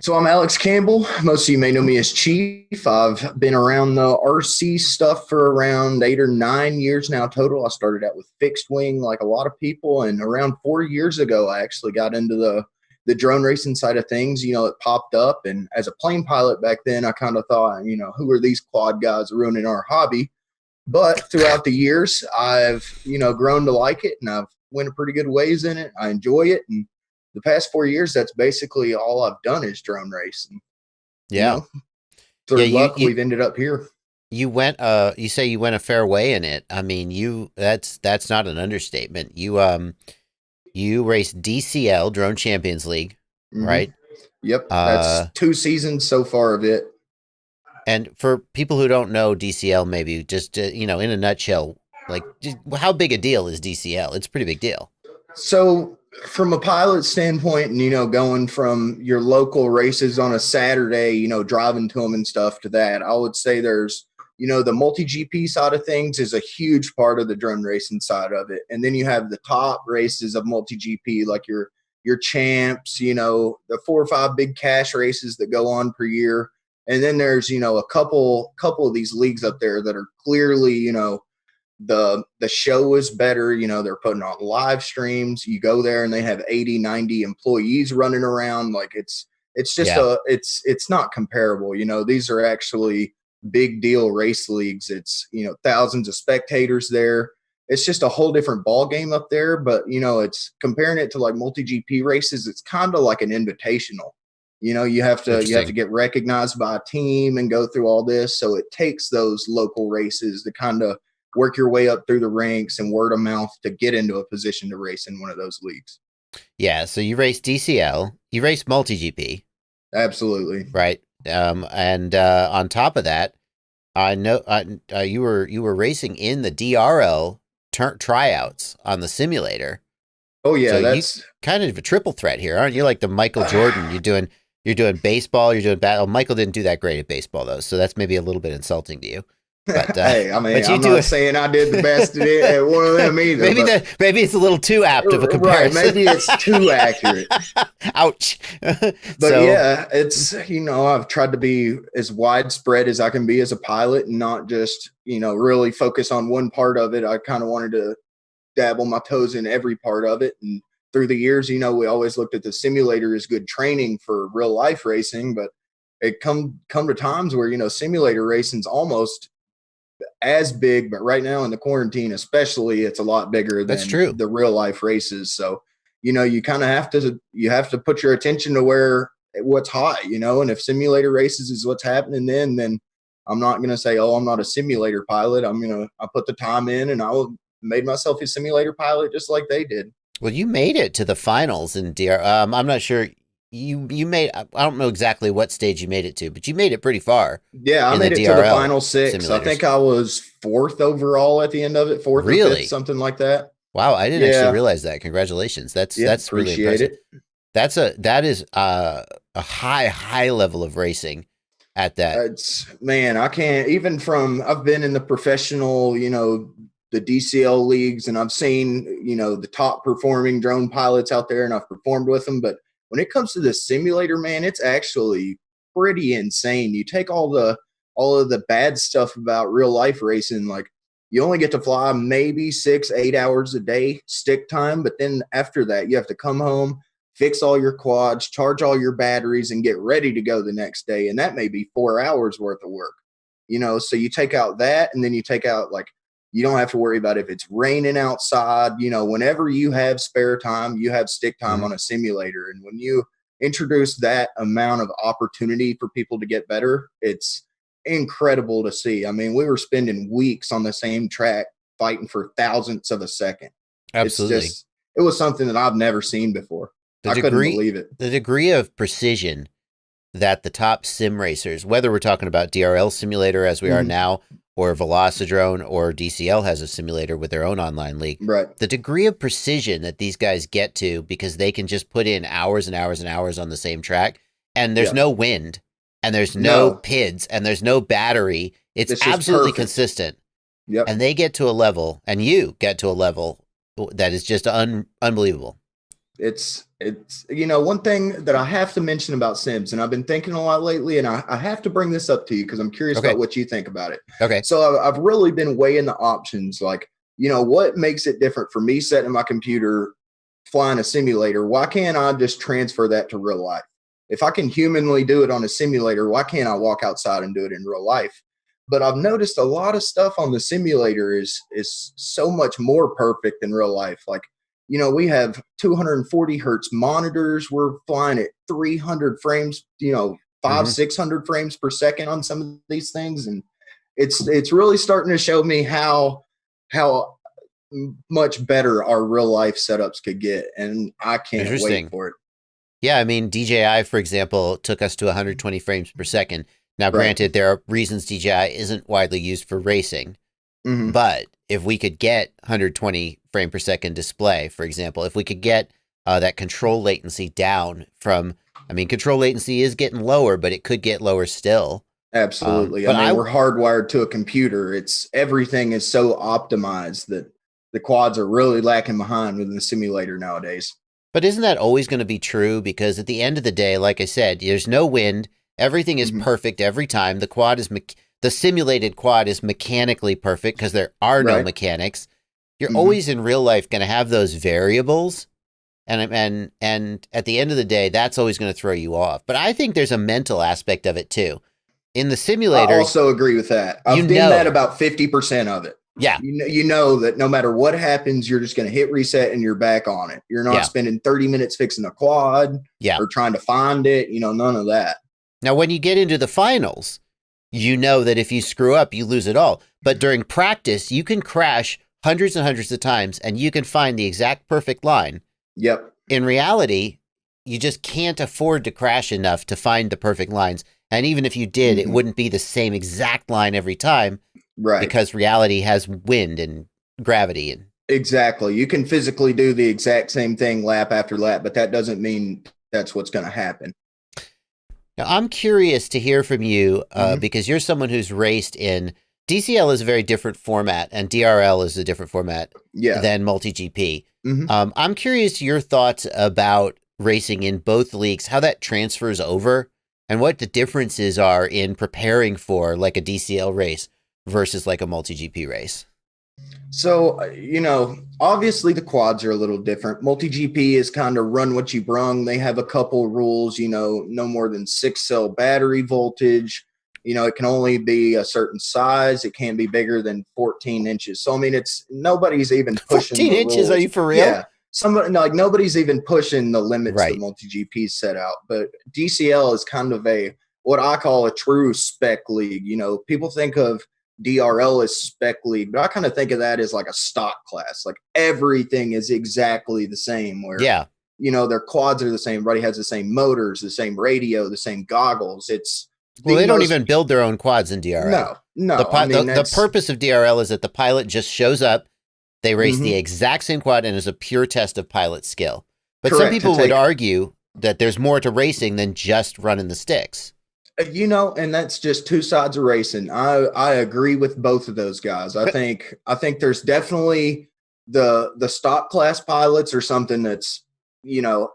So I'm Alex Campbell. Most of you may know me as Chief. I've been around the RC stuff for around 8 or 9 years now total. I started out with fixed wing like a lot of people, and around 4 years ago, I actually got into the drone racing side of things. It popped up, and as a plane pilot back then, I kind of thought, who are these quad guys ruining our hobby? But throughout the years, I've grown to like it, and I've went a pretty good ways in it. I enjoy it, and the past 4 years, that's basically all I've done is drone race. And, Yeah. Yeah, through luck, we've ended up here. you say you went a fair way in it. I mean, that's not an understatement. You raced DCL, Drone Champions League, Mm-hmm. right? Yep, that's Uh 2 seasons so far of it. and for people who don't know DCL, maybe just in a nutshell, like just, how big a deal is DCL? It's a pretty big deal. So, from a pilot standpoint, and going from your local races on a Saturday, driving to them and stuff to that, I would say there's the MultiGP side of things is a huge part of the drone racing side of it, and then you have the top races of MultiGP, like your champs, the 4 or 5 big cash races that go on per year, and then there's a couple of these leagues up there that are clearly the show is better. They're putting on live streams. You go there and they have 80, 90 employees running around. Like it's just Yeah. it's not comparable. These are actually big deal race leagues. It's thousands of spectators there. It's just a whole different ball game up there. But it's comparing it to like multi-GP races. It's kind of like an invitational. You have to Interesting. get recognized by a team and go through all this. So it takes those local races to kind of work your way up through the ranks and word of mouth to get into a position to race in one of those leagues. Yeah, so you raced DCL, you raced MultiGP, Absolutely. right? And on top of that, I know you were racing in the DRL tryouts on the simulator. Oh yeah, So you that's kind of a triple threat here, aren't you? Like the Michael Jordan. You're doing baseball. You're doing battle. Michael didn't do that great at baseball though, so that's maybe a little bit insulting to you. But hey, I mean, but you I'm do not it. saying I did the best at one of them either, maybe but maybe it's a little too apt of a right, comparison. maybe it's too accurate. Ouch. But So yeah, it's I've tried to be as widespread as I can be as a pilot and not just really focus on one part of it. I kind of wanted to dabble my toes in every part of it. And through the years, we always looked at the simulator as good training for real life racing, but it come to times where simulator racing's almost as big, but right now in the quarantine especially, it's a lot bigger that's than true. the real life races. So you kind of have to put your attention to where what's hot, and if simulator races is what's happening, then I'm not going to say, oh, I'm not a simulator pilot. I put the time in, and made myself a simulator pilot just like they did. Well, you made it to the finals in DR. I'm not sure you made. I don't know exactly what stage you made it to, but you made it pretty far Yeah, I in the made it to the DRL final six. I simulators. think I was fourth overall at the end of it, fourth or fifth, Really? something like that. Wow, I didn't actually Yeah, realize that. Congratulations. That's yeah, that's really appreciate impressive. it. That is a high level of racing at that. It's man, I can't even from I've been in the professional, the DCL leagues, and I've seen, the top performing drone pilots out there, and I've performed with them. But when it comes to the simulator, man, it's actually pretty insane. You take all of the bad stuff about real life racing, like you only get to fly maybe 6, 8 hours a day stick time, but then after that, you have to come home, fix all your quads, charge all your batteries, and get ready to go the next day. And that may be 4 hours worth of work. So you take out that, and then you take out like you don't have to worry about if it's raining outside. Whenever you have spare time, you have stick time Mhm. on a simulator. And when you introduce that amount of opportunity for people to get better, it's incredible to see. I mean, we were spending weeks on the same track fighting for thousandths of a second. It's Absolutely. just, it was something that I've never seen before. The I couldn't degree believe it. the degree of precision that the top sim racers, whether we're talking about DRL simulator as we are Mhm. now, or Velocidrone, or DCL has a simulator with their own online league, Right. the degree of precision that these guys get to because they can just put in hours and hours and hours on the same track, and there's Yeah. no wind, and there's no No, PIDs, and there's no battery. It's it's just absolutely perfect. consistent. Yep. And they get to a level, and you get to a level that is just unbelievable. It's one thing that I have to mention about Sims, and I've been thinking a lot lately, and I have to bring this up to you because I'm curious Okay. about what you think about it. Okay. So I've really been weighing the options, like, what makes it different for me sitting in my computer flying a simulator? Why can't I just transfer that to real life? If I can humanly do it on a simulator, why can't I walk outside and do it in real life? But I've noticed a lot of stuff on the simulator is so much more perfect in real life. Like, we have 240 hertz monitors. We're flying at 300 frames, 600 frames per second on some of these things. And it's really starting to show me how much better our real life setups could get. And I can't wait for it. Yeah, I mean, DJI, for example, took us to 120 frames per second. Now, granted, there are reasons DJI isn't widely used for racing, but if we could get 120 frame per second display, for example, if we could get that control latency down from, control latency is getting lower, but it could get lower still. Absolutely. We're hardwired to a computer. Everything is so optimized that the quads are really lacking behind within the simulator nowadays. But isn't that always going to be true? Because at the end of the day, like I said, there's no wind. Everything is perfect every time. The simulated quad is mechanically perfect because there are no mechanics. You're always in real life going to have those variables. And at the end of the day, that's always going to throw you off. But I think there's a mental aspect of it too. In the simulator, I also agree with that. I've been at about 50% of it. Yeah. You know that no matter what happens, you're just going to hit reset and you're back on it. You're not spending 30 minutes fixing a quad or trying to find it. None of that. Now, when you get into the finals, you know that if you screw up, you lose it all. But during practice, you can crash hundreds and hundreds of times and you can find the exact perfect line. Yep. In reality, you just can't afford to crash enough to find the perfect lines. And even if you did, it wouldn't be the same exact line every time. Right. Because reality has wind and gravity. Exactly. You can physically do the exact same thing lap after lap, but that doesn't mean that's what's going to happen. Now, I'm curious to hear from you because you're someone who's raced in DCL is a very different format and DRL is a different format than MultiGP. I'm curious your thoughts about racing in both leagues, how that transfers over and what the differences are in preparing for like a DCL race versus like a MultiGP race. So, obviously the quads are a little different. MultiGP is kind of run what you brung. They have a couple rules, no more than 6-cell battery voltage. It can only be a certain size. It can't be bigger than 14 inches. So, it's nobody's even pushing 14 inches. Rules. Are you for real? Yeah. Nobody's even pushing the limits the MultiGP set out. But DCL is kind of what I call a true spec league. People think of DRL is spec league, but I kind of think of that as like a stock class. Like everything is exactly the same where, their quads are the same. Everybody has the same motors, the same radio, the same goggles. They don't even build their own quads in DRL. No. The purpose of DRL is that the pilot just shows up, they race the exact same quad and is a pure test of pilot skill. But some people would argue that there's more to racing than just running the sticks. And that's just two sides of racing. I agree with both of those guys. I think there's definitely the stock class pilots are something that's,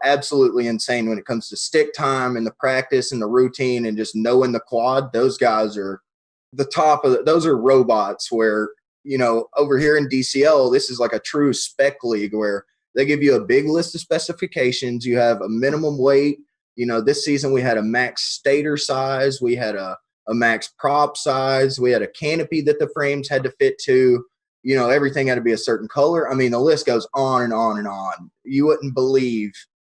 absolutely insane when it comes to stick time and the practice and the routine and just knowing the quad. Those guys are the top of those are robots where, over here in DCL, this is like a true spec league where they give you a big list of specifications. You have a minimum weight. This season we had a max stator size. We had a max prop size. We had a canopy that the frames had to fit to. Everything had to be a certain color. The list goes on and on and on. You wouldn't believe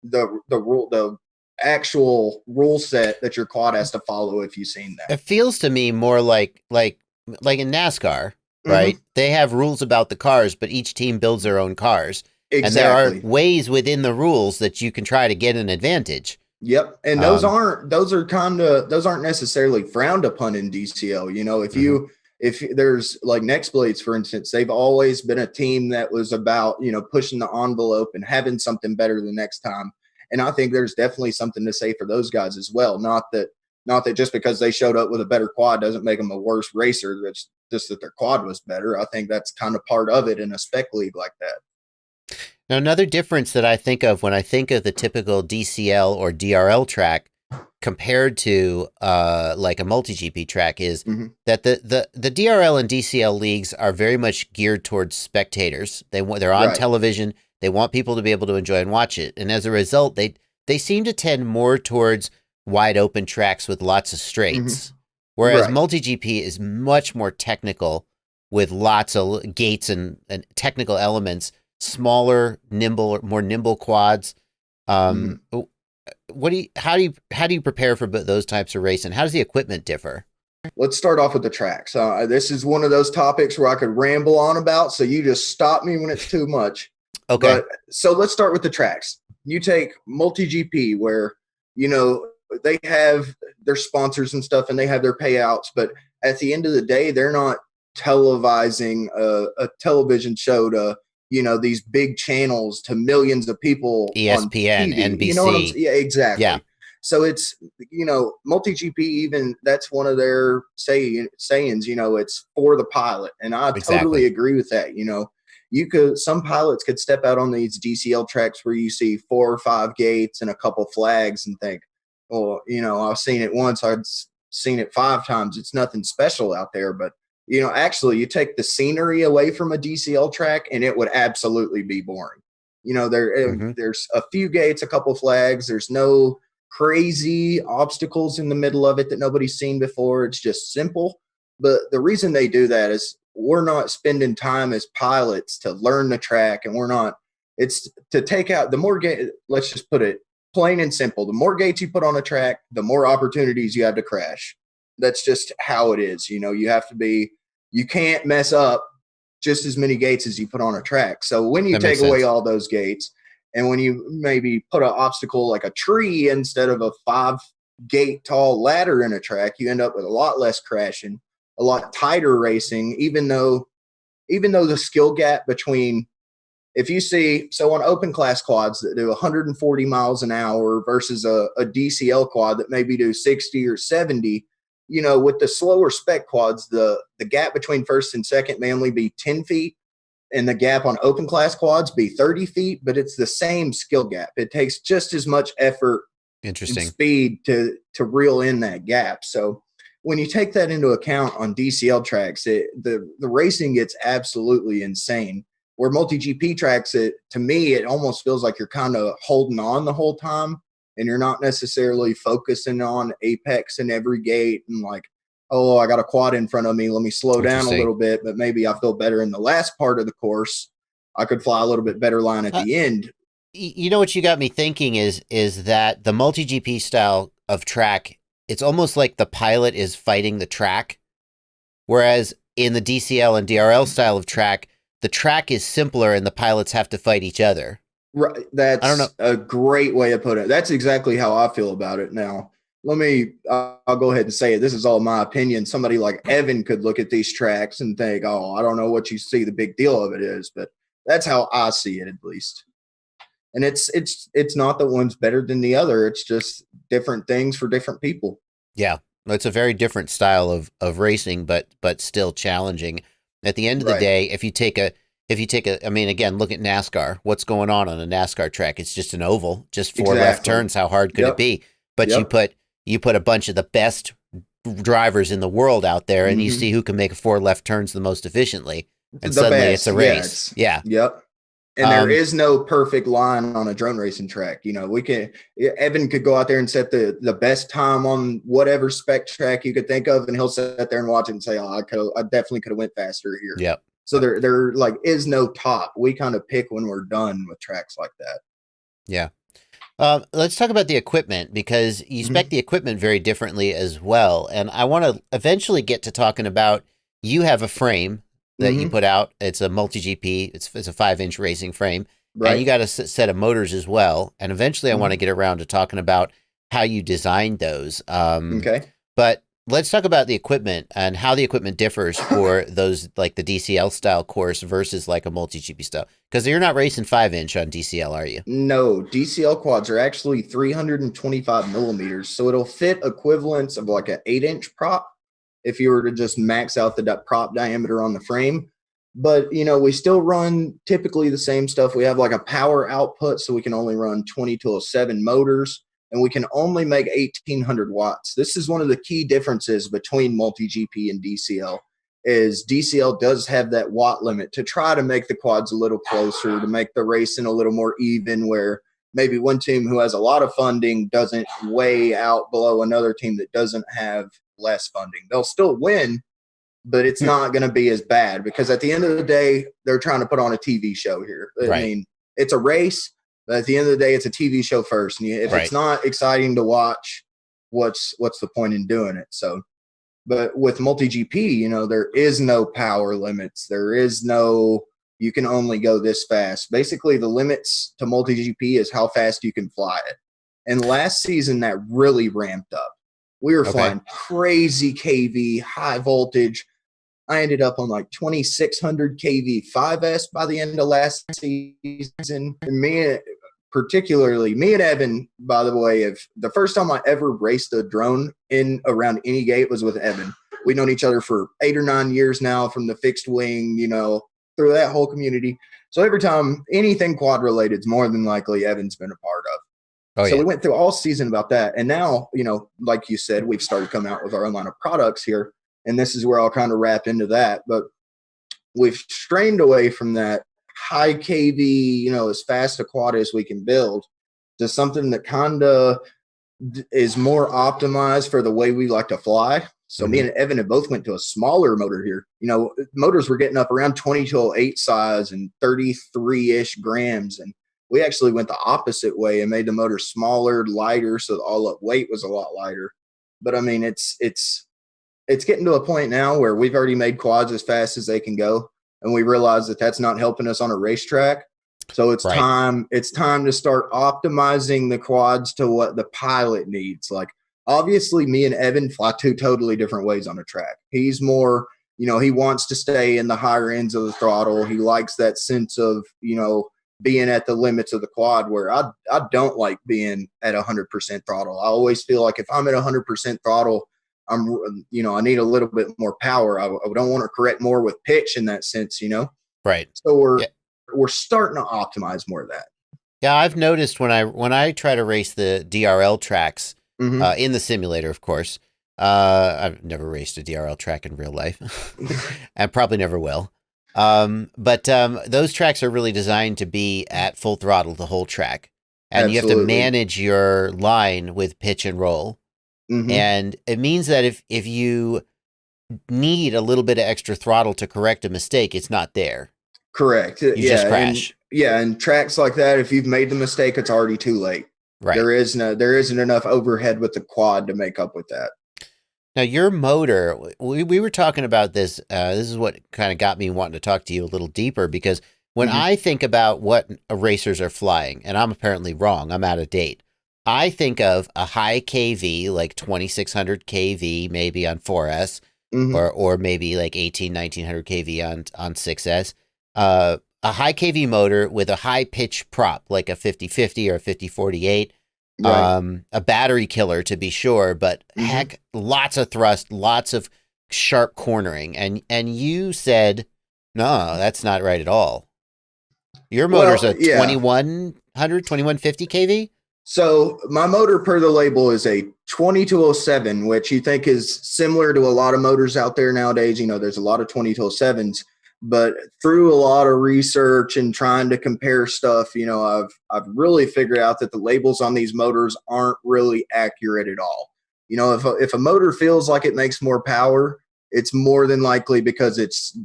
the actual rule set that your quad has to follow if you've seen that. It feels to me more like in NASCAR, right? They have rules about the cars, but each team builds their own cars. Exactly. And there are ways within the rules that you can try to get an advantage. Yep. And those aren't necessarily frowned upon in DCL. If there's like Next Blades, for instance, they've always been a team that was about, pushing the envelope and having something better the next time. And I think there's definitely something to say for those guys as well. Not that just because they showed up with a better quad doesn't make them a worse racer. That's just that their quad was better. I think that's kind of part of it in a spec league like that. Now, another difference that I think of when I think of the typical DCL or DRL track compared to like a MultiGP track is that the DRL and DCL leagues are very much geared towards spectators. They're on television. They want people to be able to enjoy and watch it. And as a result, they seem to tend more towards wide open tracks with lots of straights. Whereas MultiGP is much more technical with lots of gates and technical elements, smaller, more nimble quads. How do you prepare for those types of racing? How does the equipment differ? Let's start off with the tracks. This is one of those topics where I could ramble on about, so you just stop me when it's too much. Okay. So let's start with the tracks. You take MultiGP, where, they have their sponsors and stuff and they have their payouts, but at the end of the day, they're not televising a television show to, these big channels to millions of people. ESPN, on TV. NBC. You know what I'm saying? Yeah, exactly. Yeah. So it's, MultiGP, even that's one of their sayings, it's for the pilot. And I totally agree with that. Some pilots could step out on these DCL tracks where you see 4 or 5 gates and a couple flags and think, well, I've seen it once, I've seen it 5 times. It's nothing special out there. But, actually you take the scenery away from a DCL track and it would absolutely be boring. There's a few gates, a couple flags. There's no crazy obstacles in the middle of it that nobody's seen before. It's just simple. But the reason they do that is we're not spending time as pilots to learn the track, and it's to take out the more gate. Let's just put it plain and simple. The more gates you put on a track, the more opportunities you have to crash. That's just how it is. You can't mess up just as many gates as you put on a track. So when you take away all those gates, and when you maybe put an obstacle like a tree instead of a 5-gate tall ladder in a track, you end up with a lot less crashing, a lot tighter racing, even though the skill gap between, if you see, so on open class quads that do 140 miles an hour versus a DCL quad that maybe do 60 or 70, with the slower spec quads, the gap between first and second may only be 10 feet, and the gap on open class quads be 30 feet, but it's the same skill gap. It takes just as much effort and speed to reel in that gap. So when you take that into account on DCL tracks, the racing gets absolutely insane. Where MultiGP tracks, to me, it almost feels like you're kind of holding on the whole time, and you're not necessarily focusing on apex in every gate and like, oh, I got a quad in front of me, let me slow down a little bit, but maybe I feel better in the last part of the course. I could fly a little bit better line at the end. You know what you got me thinking is that the MultiGP style of track, it's almost like the pilot is fighting the track, whereas in the DCL and DRL style of track, the track is simpler and the pilots have to fight each other. Right. That's a great way of putting it. That's exactly how I feel about it. Now, I'll go ahead and say it. This is all my opinion. Somebody like Evan could look at these tracks and think, oh, I don't know what you see the big deal of it is, but that's how I see it, at least. And it's not that one's better than the other. It's just different things for different people. Yeah. It's a very different style of racing, but still challenging. At the end of the day, if you take a, I mean, again, look at NASCAR. What's going on a NASCAR track? It's just an oval, just 4 left turns. How hard could it be? But you put a bunch of the best drivers in the world out there, and you see who can make 4 left turns the most efficiently, and suddenly it's a race. Yep. And there is no perfect line on a drone racing track. Evan could go out there and set the best time on whatever spec track you could think of, and he'll sit there and watch it and say, oh, I definitely could have went faster here. Yep. So there like is no top. We kind of pick when we're done with tracks like that. Yeah. Let's talk about the equipment, because you spec the equipment very differently as well. And I want to eventually get to talking about, you have a frame that you put out. It's a MultiGP. It's a 5-inch racing frame. Right. And you got a set of motors as well. And eventually I want to get around to talking about how you designed those. Okay. But let's talk about the equipment and how the equipment differs for those, like the DCL style course versus like a MultiGP style. Because you're not racing 5-inch on DCL, are you? No, DCL quads are actually 325 millimeters. So it'll fit equivalents of like an 8-inch prop if you were to just max out the prop diameter on the frame. But, we still run typically the same stuff. We have like a power output, so we can only run 2207 motors, and we can only make 1800 watts. This is one of the key differences between MultiGP and DCL, is DCL does have that watt limit to try to make the quads a little closer, to make the racing a little more even, where maybe one team who has a lot of funding doesn't way out below another team that doesn't have less funding. They'll still win, but it's not going to be as bad, because at the end of the day, they're trying to put on a TV show here. I mean, it's a race, but at the end of the day, it's a TV show first. And if it's not exciting to watch, what's the point in doing it? So, but with MultiGP, there is no power limits. There is no, you can only go this fast. Basically, the limits to MultiGP is how fast you can fly it. And last season, that really ramped up. We were flying crazy KV, high voltage. I ended up on like 2600 KV 5S by the end of last season. And particularly me and Evan, by the way, if the first time I ever raced a drone in around any gate was with Evan. We've known each other for 8 or 9 years now, from the fixed wing, through that whole community. So every time anything quad related is more than likely Evan's been a part of. We went through all season about that. And now, like you said, we've started coming out with our own line of products here. And this is where I'll kind of wrap into that. But we've strained away from that high KV, as fast a quad as we can build, to something that kind of is more optimized for the way we like to fly. So me and Evan have both went to a smaller motor here. Motors were getting up around 2208 size and 33-ish grams. And we actually went the opposite way and made the motor smaller, lighter, so the all-up weight was a lot lighter. But, I mean, it's getting to a point now where we've already made quads as fast as they can go, and we realize that that's not helping us on a racetrack. So it's time to start optimizing the quads to what the pilot needs. Like, obviously, me and Evan fly two totally different ways on a track. He's more, he wants to stay in the higher ends of the throttle. He likes that sense of, being at the limits of the quad, where I don't like being at 100% throttle. I always feel like if I'm at 100% throttle, I need a little bit more power. I don't want to correct more with pitch in that sense, Right. So we're starting to optimize more of that. Yeah, I've noticed when I try to race the DRL tracks in the simulator, of course. I've never raced a DRL track in real life, and probably never will. But those tracks are really designed to be at full throttle the whole track, and Absolutely. You have to manage your line with pitch and roll. And it means that if you need a little bit of extra throttle to correct a mistake, it's not there. Correct. You just crash. And tracks like that, if you've made the mistake, it's already too late. Right. There isn't enough overhead with the quad to make up with that. Now, your motor, we were talking about this. This is what kind of got me wanting to talk to you a little deeper, because when I think about what racers are flying, and I'm apparently wrong, I'm out of date. I think of a high KV, like 2600 KV, maybe on 4S, or maybe like 1900 KV on 6S. A high KV motor with a high pitch prop, like a 50-50 or a 50-48. Right. A battery killer, to be sure, but heck, lots of thrust, lots of sharp cornering. And you said, no, that's not right at all. Your motor's a 2100, 2150 KV? So my motor per the label is a 2207, which you think is similar to a lot of motors out there nowadays. There's a lot of 2207s, but through a lot of research and trying to compare stuff, I've really figured out that the labels on these motors aren't really accurate at all. If a motor feels like it makes more power, it's more than likely because it's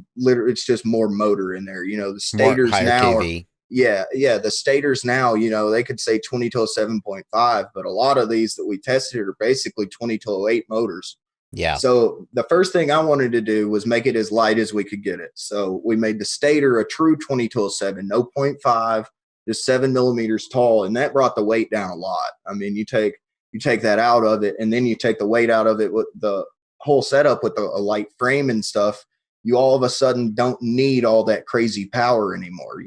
just more motor in there. The stators now KV. Yeah, the stators now, they could say 2207.5, but a lot of these that we tested are basically 2208 motors. Yeah. So the first thing I wanted to do was make it as light as we could get it. So we made the stator a true 2207, no 0.5, just 7 millimeters tall, and that brought the weight down a lot. I mean, you take that out of it, and then you take the weight out of it with the whole setup with a light frame and stuff. You all of a sudden don't need all that crazy power anymore.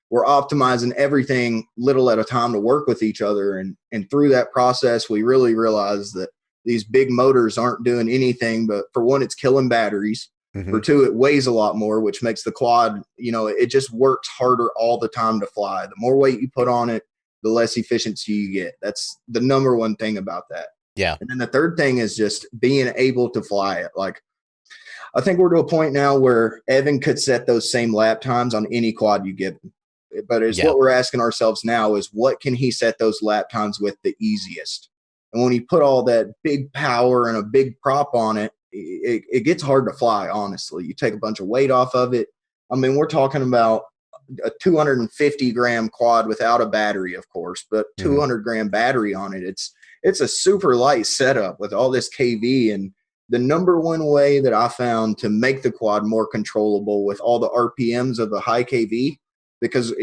We're optimizing everything little at a time to work with each other. And through that process, we really realized that these big motors aren't doing anything but, for one, it's killing batteries. For two, it weighs a lot more, which makes the quad, it just works harder all the time to fly. The more weight you put on it, the less efficiency you get. That's the number one thing about that. Yeah. And then the third thing is just being able to fly it. Like, I think we're to a point now where Evan could set those same lap times on any quad you give him. But it's what we're asking ourselves now is what can he set those lap times with the easiest? And when you put all that big power and a big prop on it, it gets hard to fly, honestly. You take a bunch of weight off of it. I mean, we're talking about a 250-gram quad without a battery, of course, but 200-gram battery on it. It's a super light setup with all this KV. And the number one way that I found to make the quad more controllable with all the RPMs of the high KV, because,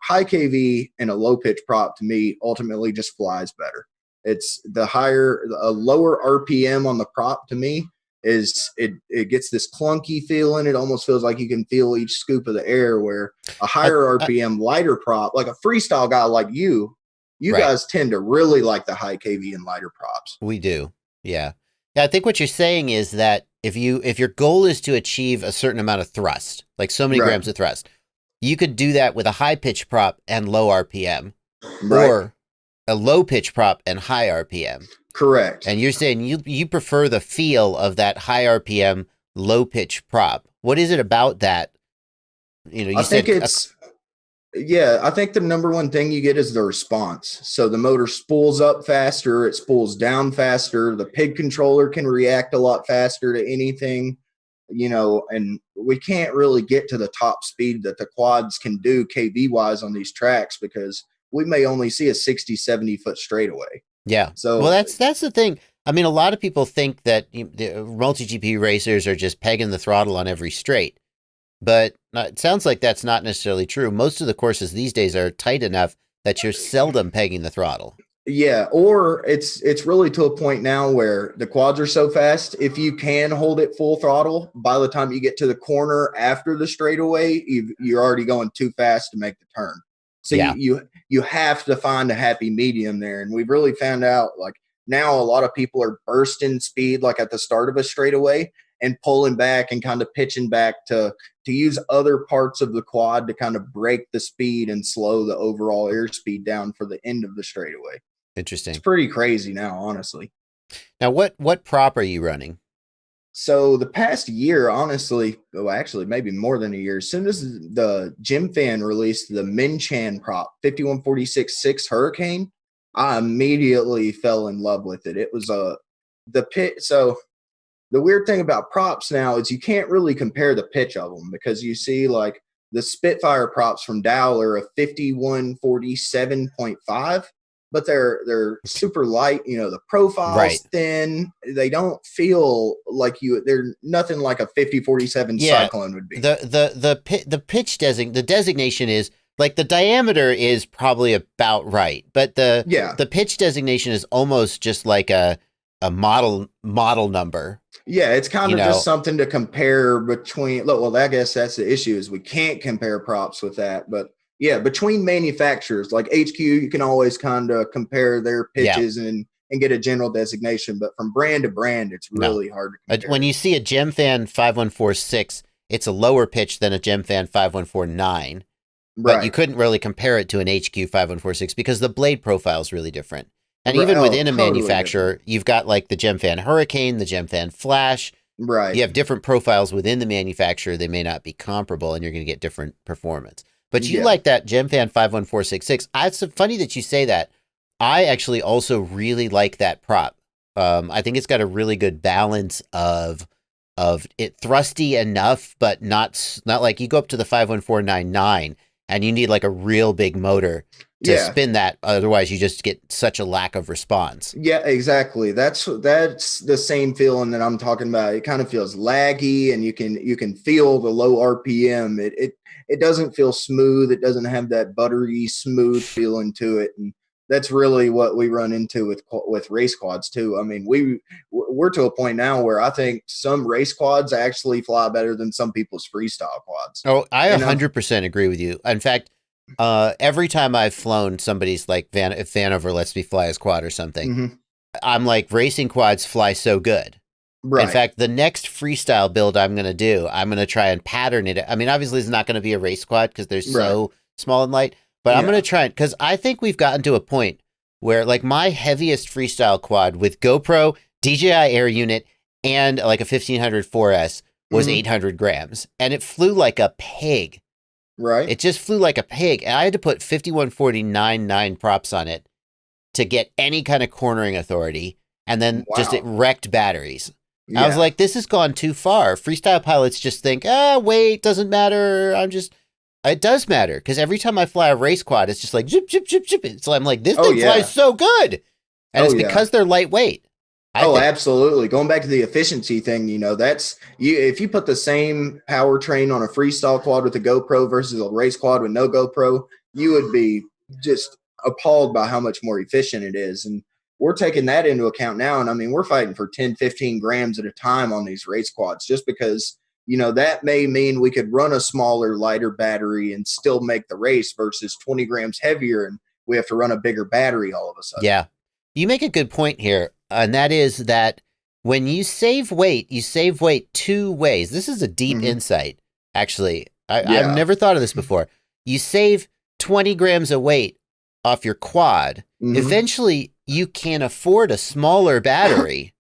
high KV and a low pitch prop to me ultimately just flies better. It's a lower RPM on the prop to me is it gets this clunky feeling. It almost feels like you can feel each scoop of the air, where a higher RPM, lighter prop, like a freestyle guy like you guys tend to really like the high KV and lighter props. We do. Yeah. Yeah. I think what you're saying is that if your goal is to achieve a certain amount of thrust, like so many grams of thrust, you could do that with a high pitch prop and low RPM, or a low pitch prop and high RPM. Correct. And you're saying you prefer the feel of that high RPM, low pitch prop. What is it about that? I think the number one thing you get is the response. So the motor spools up faster, it spools down faster. The pig controller can react a lot faster to anything, and we can't really get to the top speed that the quads can do KV wise on these tracks because we may only see a 60, 70 foot straightaway. Yeah. So, well, that's the thing. I mean, a lot of people think that the MultiGP racers are just pegging the throttle on every straight, but it sounds like that's not necessarily true. Most of the courses these days are tight enough that you're seldom pegging the throttle. Yeah, or it's really to a point now where the quads are so fast, if you can hold it full throttle, by the time you get to the corner after the straightaway, you're already going too fast to make the turn. So you have to find a happy medium there. And we've really found out, like, now a lot of people are bursting speed like at the start of a straightaway and pulling back and kind of pitching back to use other parts of the quad to kind of break the speed and slow the overall airspeed down for the end of the straightaway. Interesting. It's pretty crazy now, honestly. Now, what prop are you running? So the past year, honestly, actually maybe more than a year, as soon as the Gym Fan released the Minchan prop 5146-6 Hurricane, I immediately fell in love with it. It was the pit. So the weird thing about props now is you can't really compare the pitch of them, because you see like the Spitfire props from Dow are a 5147.5. But they're super light, the profile's thin. They don't feel like they're nothing like a 5047 Cyclone would be. The pitch the designation is like the diameter is probably about right, but the pitch designation is almost just like a model number. Yeah, it's kind of just something to compare between. Well, I guess that's the issue, is we can't compare props with that, but. Yeah, between manufacturers like HQ, you can always kind of compare their pitches and get a general designation. But from brand to brand, it's really hard to compare. When you see a GemFan 5146, it's a lower pitch than a GemFan 5149. But you couldn't really compare it to an HQ 5146 because the blade profile is really different. And even within a manufacturer, you've got like the GemFan Hurricane, the GemFan Flash. Right. You have different profiles within the manufacturer. They may not be comparable, and you're going to get different performance. But you like that GemFan 51466. It's funny that you say that. I actually also really like that prop. I think it's got a really good balance of it thrusty enough, but not like you go up to the 51499 and you need like a real big motor to spin that. Otherwise, you just get such a lack of response. Yeah, exactly. That's the same feeling that I'm talking about. It kind of feels laggy, and you can feel the low RPM. It doesn't feel smooth. It doesn't have that buttery smooth feeling to it, and that's really what we run into with race quads too. I mean, we're to a point now where I think some race quads actually fly better than some people's freestyle quads. Oh, I 100% agree with you. In fact, every time I've flown somebody's like if Vanover lets me fly his quad or something, I'm like, racing quads fly so good. Right. In fact, the next freestyle build I'm going to do, I'm going to try and pattern it. I mean, obviously it's not going to be a race quad because they're so small and light, but I'm going to try it because I think we've gotten to a point where like my heaviest freestyle quad with GoPro, DJI Air unit, and like a 1500 4S was 800 grams, and it flew like a pig. Right. It just flew like a pig, and I had to put 5149.9 props on it to get any kind of cornering authority, and then just it wrecked batteries. Yeah. I was like, this has gone too far. Freestyle pilots just think, weight doesn't matter. It does matter because every time I fly a race quad, it's just like zip, zip, zip, zip. So I'm like, this thing flies so good. And it's because they're lightweight. Absolutely. Going back to the efficiency thing, that's if you put the same powertrain on a freestyle quad with a GoPro versus a race quad with no GoPro, you would be just appalled by how much more efficient it is. And we're taking that into account now. And I mean, we're fighting for 10, 15 grams at a time on these race quads just because, that may mean we could run a smaller, lighter battery and still make the race versus 20 grams heavier. And we have to run a bigger battery all of a sudden. Yeah. You make a good point here. And that is that when you save weight two ways. This is a deep insight, actually. I've never thought of this before. You save 20 grams of weight off your quad. Eventually, you can afford a smaller battery.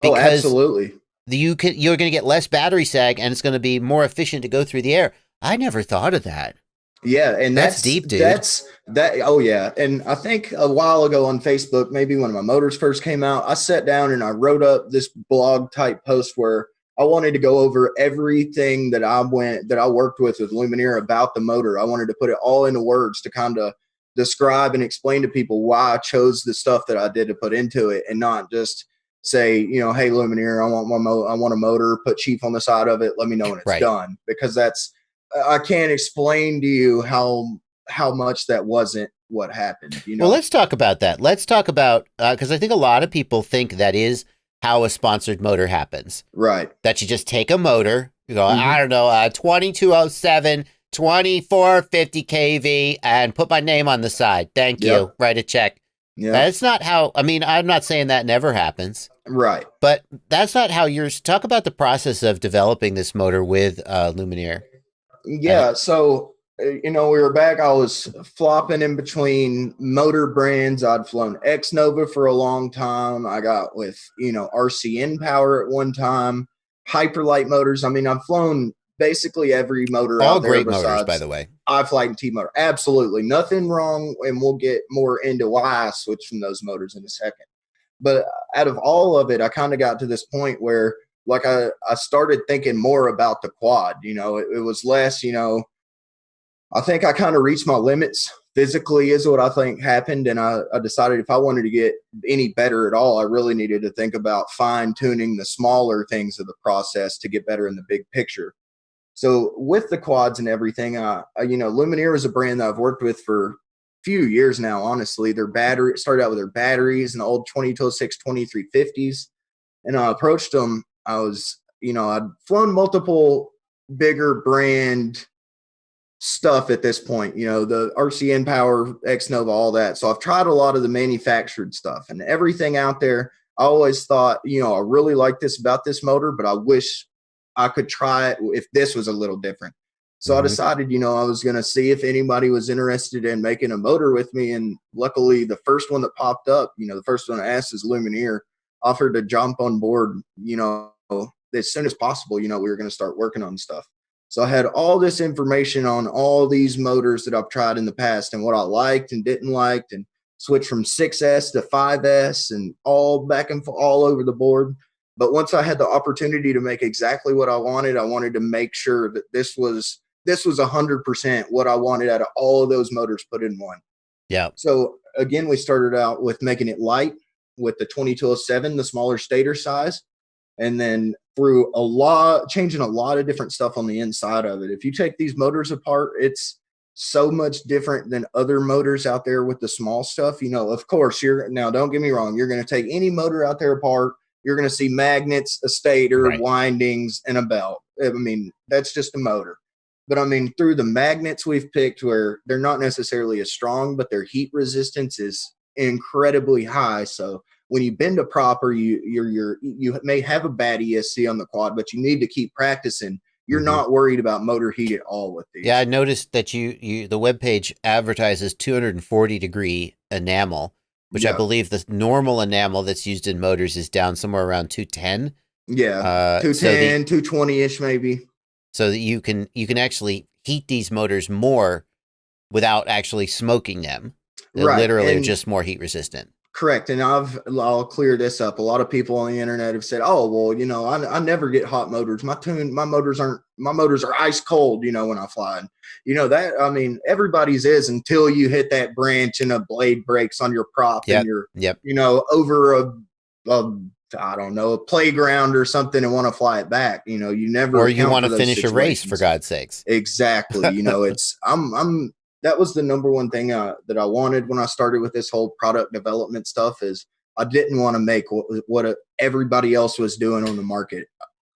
Absolutely. You're going to get less battery sag, and it's going to be more efficient to go through the air. I never thought of that. Yeah, and that's deep, dude. Oh yeah, and I think a while ago on Facebook, maybe when my motors first came out, I sat down and I wrote up this blog type post where I wanted to go over everything that I worked with Lumineer about the motor. I wanted to put it all into words to kind of describe and explain to people why I chose the stuff that I did to put into it, and not just say, hey Lumineer, I want a motor, put Chief on the side of it, let me know when it's done, because I can't explain to you how much that wasn't what happened. Well, let's talk about that. Let's talk about, because I think a lot of people think that is how a sponsored motor happens. Right. That you just take a motor, you go, I don't know, 2207, 2450 kV, and put my name on the side. Thank you. Write a check. Yeah. That's not how, I'm not saying that never happens. Right. But that's not how talk about the process of developing this motor with Lumineer. Yeah. So, we were back. I was flopping in between motor brands. I'd flown X-Nova for a long time. I got with, RCN Power at one time, Hyperlight motors. I've flown basically every motor all out there. All great motors, by the way. iFlight and T-Motor. Absolutely. Nothing wrong. And we'll get more into why I switched from those motors in a second. But out of all of it, I kind of got to this point where I started thinking more about the quad. It was less, I think I kind of reached my limits physically is what I think happened. And I decided if I wanted to get any better at all, I really needed to think about fine tuning the smaller things of the process to get better in the big picture. So with the quads and everything, Lumineer is a brand that I've worked with for a few years now, honestly. Their battery started out with their batteries and the old 2206 2350s. And I approached them. I was, I'd flown multiple bigger brand stuff at this point, the RCN Power, X-Nova, all that. So I've tried a lot of the manufactured stuff and everything out there. I always thought, I really like this about this motor, but I wish I could try it if this was a little different. So I decided, I was going to see if anybody was interested in making a motor with me. And luckily the first one that popped up, the first one I asked is Lumineer, offered to jump on board, as soon as possible. We were going to start working on stuff. So I had all this information on all these motors that I've tried in the past and what I liked and didn't like, and switched from 6S to 5S and all back and forth, all over the board. But once I had the opportunity to make exactly what I wanted to make sure that this was 100% what I wanted out of all of those motors put in one. Yeah. So again, we started out with making it light with the 2207, the smaller stator size. And then through changing a lot of different stuff on the inside of it. If you take these motors apart, it's so much different than other motors out there with the small stuff. Of course, now don't get me wrong, you're going to take any motor out there apart, you're going to see magnets, a stator, windings, and a belt. That's just a motor. But through the magnets we've picked, where they're not necessarily as strong, but their heat resistance is incredibly high. So when you bend a prop or you may have a bad ESC on the quad, but you need to keep practicing. You're not worried about motor heat at all with these. Yeah, I noticed that the webpage advertises 240-degree enamel, which I believe the normal enamel that's used in motors is down somewhere around 210. Yeah, 210, 220-ish maybe. So that you can actually heat these motors more without actually smoking them. They literally are just more heat resistant. Correct. And I'll clear this up. A lot of people on the internet have said, oh, well, you know, I never get hot motors. My motors are ice cold, you know, when I fly. And, you know, that, I mean, everybody's is until you hit that branch and a blade breaks on your prop and you're, you know, over I don't know, a playground or something and want to fly it back. You know, you never, or you want to finish a race, for God's sakes. Exactly. You know, that was the number one thing that I wanted when I started with this whole product development stuff is I didn't want to make what everybody else was doing on the market.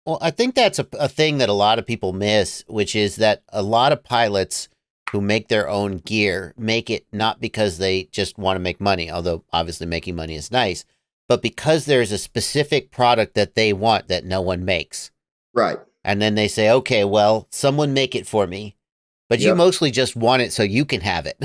Well, I think that's a thing that a lot of people miss, which is that a lot of pilots who make their own gear make it not because they just want to make money, although obviously making money is nice, but because there's a specific product that they want that no one makes. Right. And then they say, okay, well, someone make it for me. But you mostly just want it so you can have it.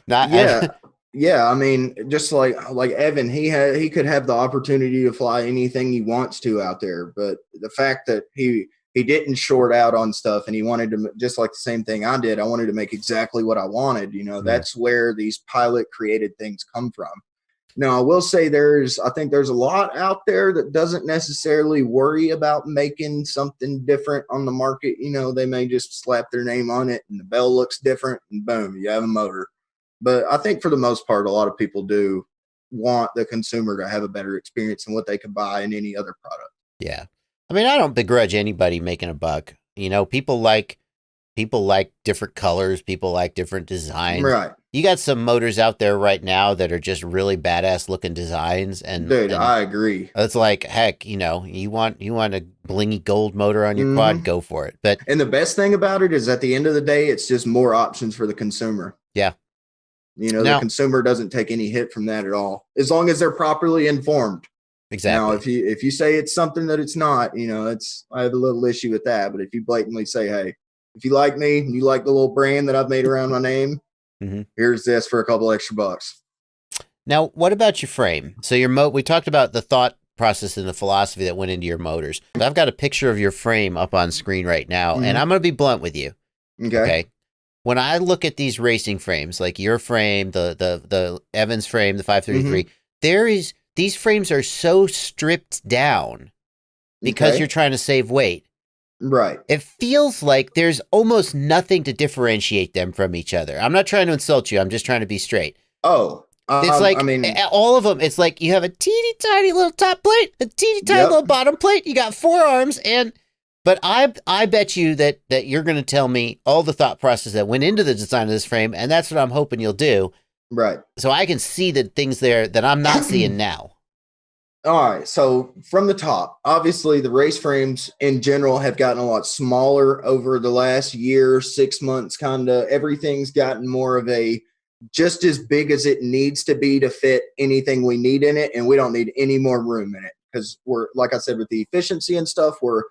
Yeah. I mean, just like Evan, he could have the opportunity to fly anything he wants to out there. But the fact that he didn't short out on stuff and he wanted to, just like the same thing I did, I wanted to make exactly what I wanted. You know, that's where these pilot created things come from. Now, I will say I think there's a lot out there that doesn't necessarily worry about making something different on the market. You know, they may just slap their name on it and the bell looks different and boom, you have a motor. But I think for the most part, a lot of people do want the consumer to have a better experience than what they could buy in any other product. Yeah. I mean, I don't begrudge anybody making a buck. You know, people like different colors. People like different designs. Right. You got some motors out there right now that are just really badass looking designs. And dude, I agree. It's like, heck, you know, you want a blingy gold motor on your quad, go for it. And the best thing about it is at the end of the day, it's just more options for the consumer. Yeah. You know, the consumer doesn't take any hit from that at all, as long as they're properly informed. Exactly. Now, if you say it's something that it's not, you know, I have a little issue with that. But if you blatantly say, hey, if you like me and you like the little brand that I've made around my name, here's this for a couple extra bucks. Now, what about your frame? So we talked about the thought process and the philosophy that went into your motors. I've got a picture of your frame up on screen right now, and I'm going to be blunt with you. Okay. When I look at these racing frames, like your frame, the Evans frame, the 533, these frames are so stripped down because you're trying to save weight. Right. It feels like there's almost nothing to differentiate them from each other. I'm not trying to insult you. I'm just trying to be straight. Oh, it's like, I mean, all of them. It's like you have a teeny tiny little top plate, a teeny tiny little bottom plate. You got 4 arms, but I bet you that you're going to tell me all the thought process that went into the design of this frame, and that's what I'm hoping you'll do. Right. So I can see the things there that I'm not seeing now. All right. So from the top, obviously the race frames in general have gotten a lot smaller over the last year, 6 months, kind of. Everything's gotten more of a just as big as it needs to be to fit anything we need in it. And we don't need any more room in it because we're, like I said, with the efficiency and stuff, we're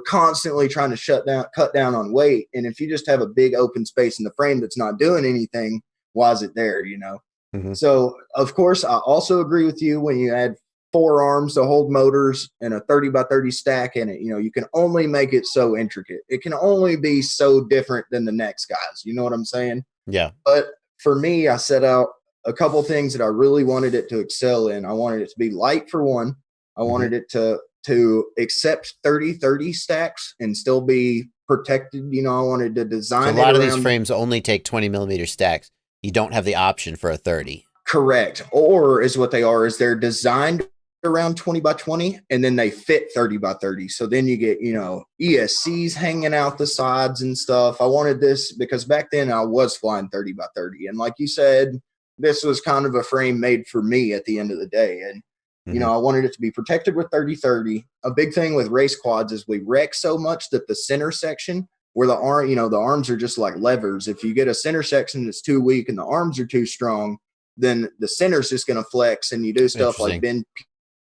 constantly trying to cut down on weight. And if you just have a big open space in the frame that's not doing anything, why is it there? You know? So of course, I also agree with you when you add 4 arms to hold motors and a 30x30 stack in it. You know, you can only make it so intricate. It can only be so different than the next guys. You know what I'm saying? Yeah. But for me, I set out a couple things that I really wanted it to excel in. I wanted it to be light for one. I wanted it to accept 30-30 stacks and still be protected. You know, I wanted to design so a lot of these frames only take 20 millimeter stacks. You don't have the option for a 30. Correct. Or is what they are is they're designed around 20x20 and then they fit 30x30. So then you get, you know, ESCs hanging out the sides and stuff. I wanted this because back then I was flying 30x30. And like you said, this was kind of a frame made for me at the end of the day. And, you know, I wanted it to be protected with 30-30. A big thing with race quads is we wreck so much that the center section where the arms are just like levers. If you get a center section that's too weak and the arms are too strong, then the center's just going to flex and you do stuff like bend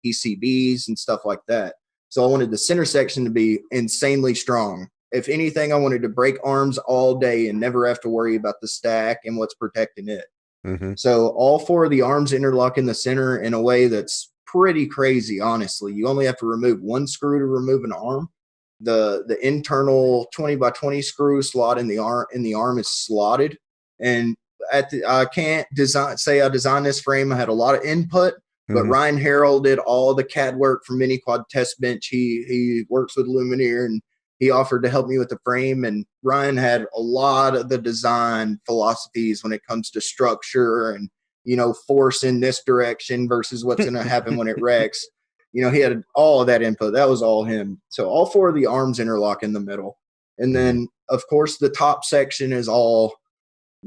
PCBs and stuff like that. So I wanted the center section to be insanely strong. If anything, I wanted to break arms all day and never have to worry about the stack and what's protecting it. Mm-hmm. So all 4 of the arms interlock in the center in a way that's pretty crazy, honestly. You only have to remove 1 screw to remove an arm. The internal 20x20 screw slot in the arm is slotted. And I can't say I designed this frame. I had a lot of input, but Ryan Harrell did all the CAD work for Mini Quad Test Bench. He works with Lumineer, and he offered to help me with the frame. And Ryan had a lot of the design philosophies when it comes to structure and, force in this direction versus what's going to happen when it wrecks. He had all of that input. That was all him. So all 4 of the arms interlock in the middle. And then, of course, the top section is all,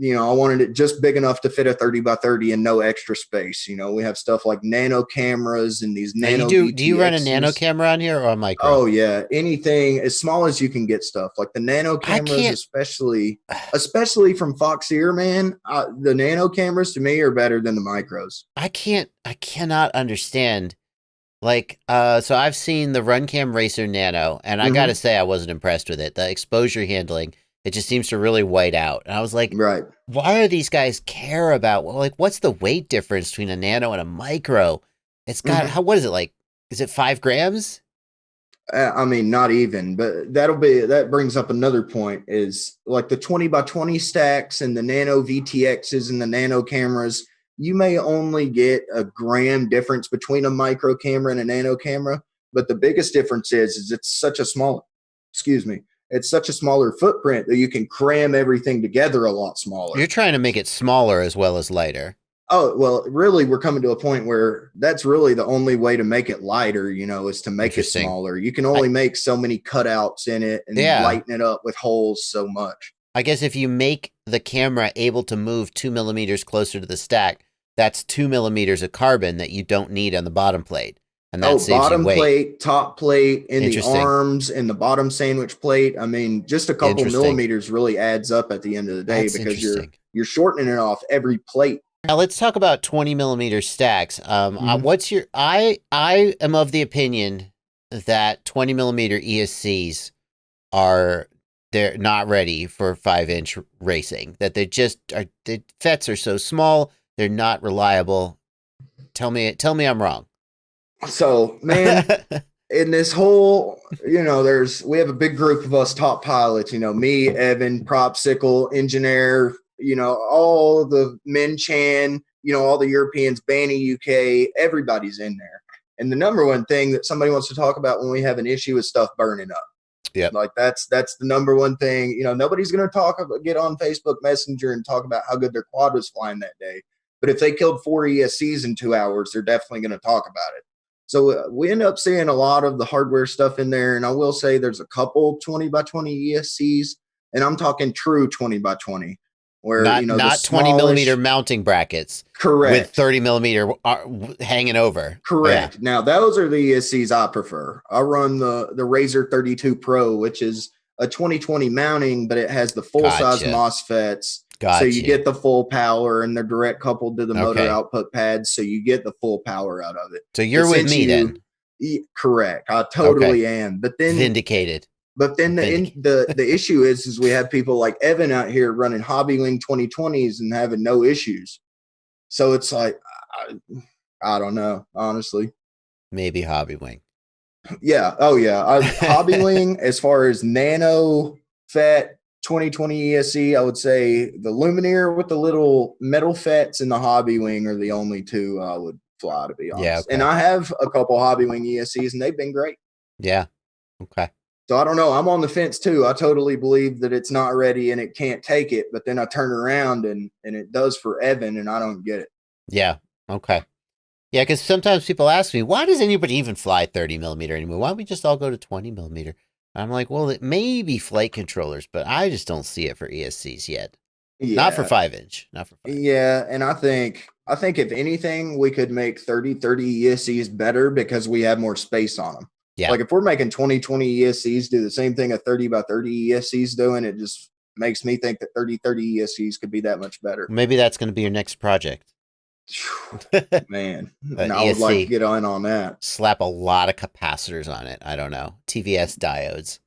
I wanted it just big enough to fit a 30x30 and no extra space. We have stuff like nano cameras and these nano. Do you run a nano camera on here or a micro? Oh yeah, anything as small as you can get stuff like the nano cameras, especially from Foxeer, man. The nano cameras to me are better than the micros. I cannot understand. Like, so I've seen the Runcam Racer Nano, and I gotta say I wasn't impressed with it. The exposure handling, it just seems to really white out. And I was like, right, why do these guys care about, what's the weight difference between a nano and a micro? It's got, what is it like? Is it 5 grams? I mean, not even, but that brings up another point is like the 20x20 stacks and the nano VTXs and the nano cameras. You may only get a gram difference between a micro camera and a nano camera, but the biggest difference is it's such a smaller footprint that you can cram everything together a lot smaller. You're trying to make it smaller as well as lighter. Oh, well, really, we're coming to a point where that's really the only way to make it lighter, is to make it smaller. You can only make so many cutouts in it and lighten it up with holes so much. I guess if you make the camera able to move 2 millimeters closer to the stack, that's 2 millimeters of carbon that you don't need on the bottom plate. And that saves bottom you weight. Plate, top plate, in the arms, and the bottom sandwich plate. I mean, just a couple millimeters really adds up at the end of the day because you're shortening it off every plate. Now let's talk about 20 millimeter stacks. What's your? I am of the opinion that 20 millimeter ESCs they're not ready for 5-inch racing. That they just are. The FETs are so small, they're not reliable. Tell me I'm wrong. So, man, in this whole, we have a big group of us top pilots, me, Evan, Propsicle, Engineer, all the Min Chan, all the Europeans, Banny UK, everybody's in there. And the number one thing that somebody wants to talk about when we have an issue is stuff burning up. Yeah. Like that's the number one thing. Nobody's going to get on Facebook Messenger and talk about how good their quad was flying that day. But if they killed 4 ESCs in 2 hours, they're definitely going to talk about it. So we end up seeing a lot of the hardware stuff in there. And I will say there's a couple 20x20 ESCs, and I'm talking true 20x20. Where, not 20 millimeter mounting brackets. Correct. With 30 millimeter hanging over. Correct. Yeah. Now, those are the ESCs I prefer. I run the Razor 32 Pro, which is a 2020 mounting, but it has the full-size MOSFETs. Gotcha. So you get the full power, and they're direct coupled to the motor output pads, so you get the full power out of it. So you're with me then? Correct. I totally am. But then vindicated. But then the issue is we have people like Evan out here running Hobbywing 2020s and having no issues. So it's like, I don't know, honestly. Maybe Hobbywing. Yeah. Oh, yeah. Hobbywing, as far as Nano, FET, 2020 ESC, I would say the Lumineer with the little metal FETs and the Hobbywing are the only 2 I would fly, to be honest. Yeah, okay. And I have a couple Hobbywing ESCs, and they've been great. Yeah. Okay. So I don't know. I'm on the fence too. I totally believe that it's not ready and it can't take it. But then I turn around and it does for Evan, and I don't get it. Yeah. Okay. Yeah, because sometimes people ask me, why does anybody even fly 30 millimeter anymore? Why don't we just all go to 20 millimeter? I'm like, well, it may be flight controllers, but I just don't see it for ESCs yet. Yeah. Not for 5-inch. Not for 5-inch. Yeah, and I think if anything, we could make 30 ESCs better because we have more space on them. Yeah. Like if we're making 2020 ESCs do the same thing a 30x30 ESC's doing, it just makes me think that 30 ESCs could be that much better. Maybe that's going to be your next project. Man, and I would like to ESC, get on that. slap a lot of capacitors on it. I don't know. TVS diodes.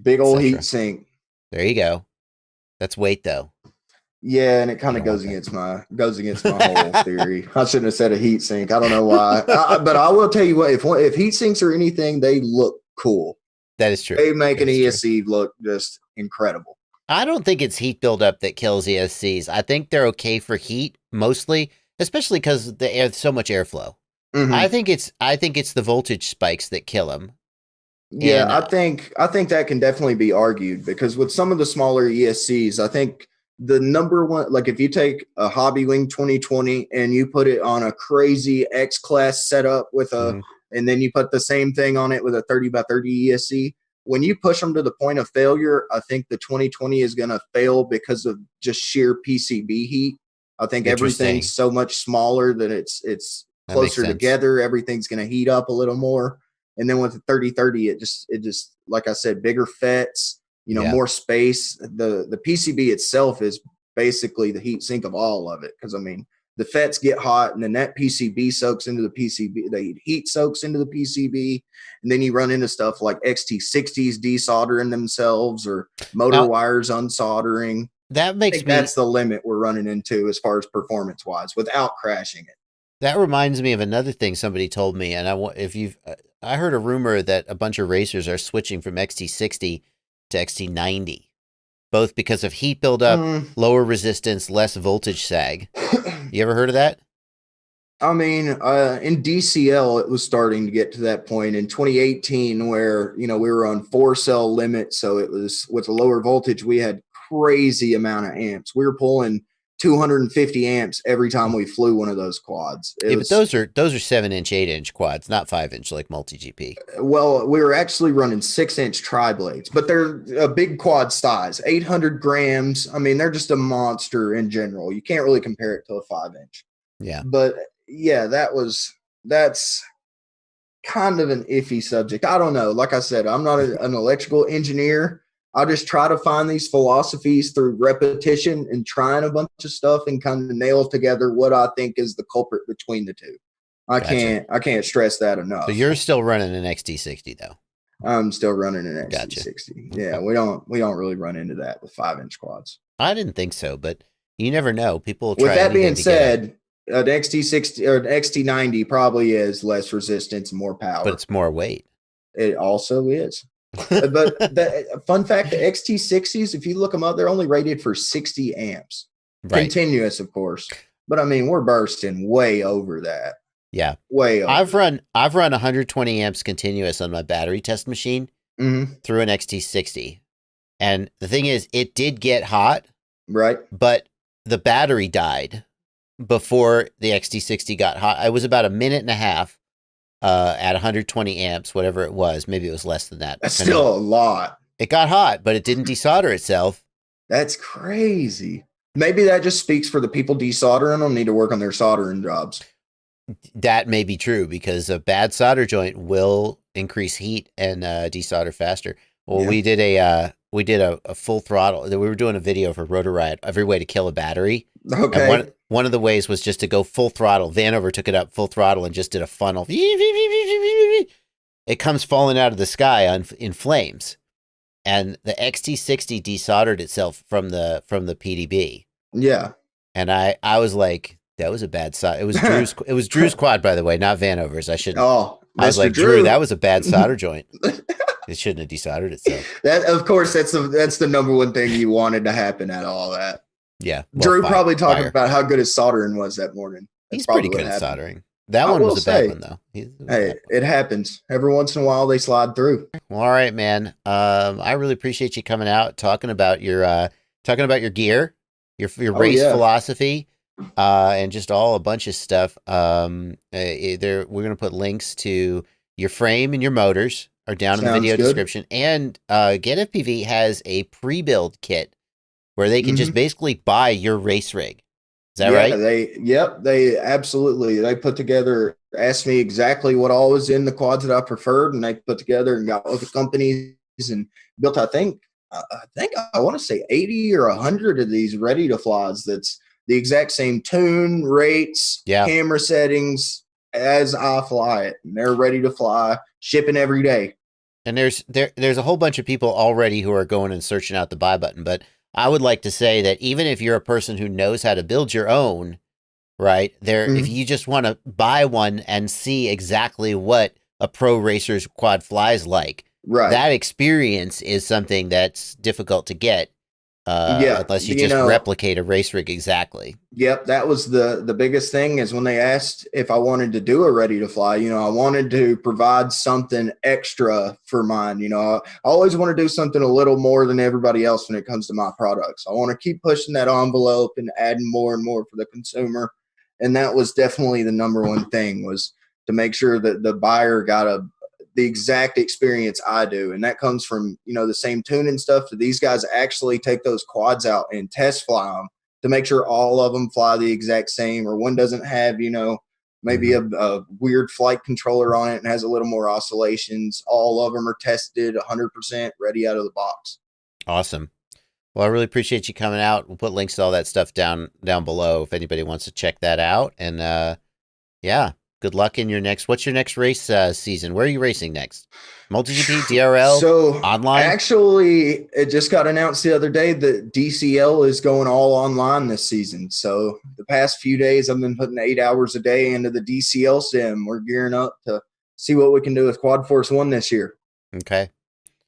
Big old heat sink. There you go. That's weight though. Yeah, and it kind of goes against my whole theory. I shouldn't have said a heat sink. I don't know why, but I will tell you what: if heat sinks are anything, they look cool. That is true. They make an ESC look just incredible. I don't think it's heat buildup that kills ESCs. I think they're okay for heat mostly, especially because there's so much airflow. Mm-hmm. I think it's the voltage spikes that kill them. Yeah, and, I think that can definitely be argued, because with some of the smaller ESCs, I think the number one, like if you take a Hobbywing 2020 and you put it on a crazy X class setup with and then you put the same thing on it with a 30 by 30 ESC, when you push them to the point of failure, I think the 2020 is going to fail because of just sheer PCB heat. I think everything's so much smaller that it's closer together. Everything's going to heat up a little more. And then with the 3030, it just like I said, bigger FETs, more space. The PCB itself is basically the heat sink of all of it. Because I mean, the FETs get hot, and then that PCB soaks into the PCB. The heat soaks into the PCB, and then you run into stuff like XT60s desoldering themselves, or motor wires unsoldering. That's the limit we're running into as far as performance wise, without crashing it. That reminds me of another thing somebody told me, and I heard a rumor that a bunch of racers are switching from XT60 to XT90, both because of heat buildup, lower resistance, less voltage sag. You ever heard of that? I mean, in DCL, it was starting to get to that point in 2018 where, we were on 4-cell limit. So it was with a lower voltage, we had crazy amount of amps. We were pulling 250 amps every time we flew one of those quads. But those are 7-inch, 8-inch quads, not 5-inch like MultiGP. Well, we were actually running 6-inch tri-blades, but they're a big quad size, 800 grams. I mean, they're just a monster in general. You can't really compare it to a 5-inch. Yeah. But yeah, that's kind of an iffy subject. I don't know. Like I said, I'm not an electrical engineer. I just try to find these philosophies through repetition and trying a bunch of stuff and kind of nail together what I think is the culprit between the two. I can't stress that enough. So you're still running an XT60 though? I'm still running an XT60. Gotcha. Yeah, we don't really run into that with 5-inch quads. I didn't think so, but you never know. People will try. With that being said, an XT60 or an XT90 probably is less resistance and more power, but it's more weight. It also is. But the fun fact, the XT60s, if you look them up, they're only rated for 60 amps. Right. Continuous, of course. But I mean, we're bursting way over that. Yeah. Way over. I've run 120 amps continuous on my battery test machine through an XT60. And the thing is, it did get hot. Right. But the battery died before the XT60 got hot. It was about a minute and a half. At 120 amps, whatever it was. Maybe it was less than that. That's still a lot. It got hot, but it didn't desolder itself. That's crazy. Maybe that just speaks for the people desoldering them need to work on their soldering jobs. That may be true, because a bad solder joint will increase heat and desolder faster. Well, yeah. We did a full throttle. We were doing a video for Rotor Riot, every way to kill a battery. Okay. And one of the ways was just to go full throttle. Vanover took it up full throttle and just did a funnel. It comes falling out of the sky in flames. And the XT60 desoldered itself from the PDB. Yeah. And I was like, that was a bad solder. It was Drew's quad, by the way, not Vanover's. I was like, Drew, that was a bad solder joint. It shouldn't have desoldered itself. That, of course, that's the number one thing you wanted to happen at all that. Yeah. Well, Drew probably talking about how good his soldering was that morning. He's pretty good at soldering. That one was a bad one, though. Hey, it happens. Every once in a while, they slide through. Well, all right, man. I really appreciate you coming out, talking about your gear, your race philosophy, and just a bunch of stuff. We're gonna put links to your frame and your motors are down in the video description. And Get FPV has a pre-build kit where they can just basically buy your race rig. Is that right? They absolutely. They put together, asked me exactly what all was in the quads that I preferred, and they put together and got with the companies and built, I think I want to say 80 or 100 of these ready to flies. That's the exact same tune, rates, camera settings as I fly it. And they're ready to fly, shipping every day. And there's a whole bunch of people already who are going and searching out the buy button. But I would like to say that even if you're a person who knows how to build your own, right there, if you just want to buy one and see exactly what a pro racer's quad flies like, that experience is something that's difficult to get. Unless you just replicate a race rig exactly. Yep, that was the biggest thing is when they asked if I wanted to do a ready to fly, I wanted to provide something extra for mine. I always want to do something a little more than everybody else when it comes to my products. I want to keep pushing that envelope and adding more and more for the consumer. And that was definitely the number one thing, was to make sure that the buyer got the exact experience I do. And that comes from, the same tuning stuff. So these guys actually take those quads out and test fly them to make sure all of them fly the exact same, or one doesn't have, maybe a weird flight controller on it and has a little more oscillations. All of them are tested 100% ready out of the box. Awesome. Well, I really appreciate you coming out. We'll put links to all that stuff down below if anybody wants to check that out. And good luck in what's your next race season? Where are you racing next? MultiGP, DRL, so online? Actually, it just got announced the other day that DCL is going all online this season. So the past few days, I've been putting 8 hours a day into the DCL sim. We're gearing up to see what we can do with Quad Force 1 this year. Okay.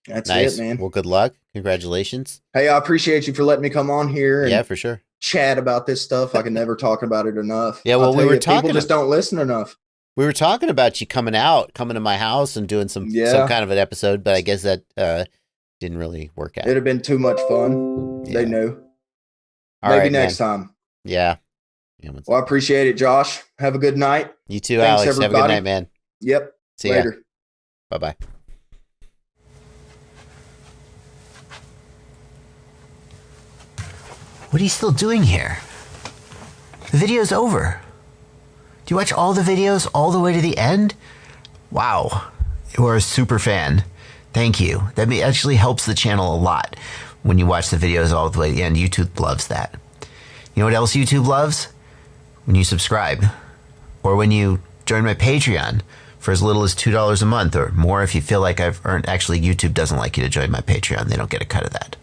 That's it, man. Well, good luck. Congratulations. Hey, I appreciate you for letting me come on here. And for sure. Chat about this stuff. I can never talk about it enough. Yeah, well, people just don't listen enough. We were talking about you coming to my house and doing some kind of an episode, but I guess that didn't really work out. It'd have been too much fun. Yeah. They knew. Maybe next time. Yeah. Well, I appreciate it, Josh. Have a good night. You too, Thanks, Alex. Everybody. Have a good night, man. Yep. See you later. Bye-bye. What are you still doing here? The video's over. Do you watch all the videos all the way to the end? Wow, you are a super fan. Thank you. That actually helps the channel a lot when you watch the videos all the way to the end. YouTube loves that. You know what else YouTube loves? When you subscribe, or when you join my Patreon for as little as $2 a month, or more if you feel like I've earned. Actually, YouTube doesn't like you to join my Patreon. They don't get a cut of that.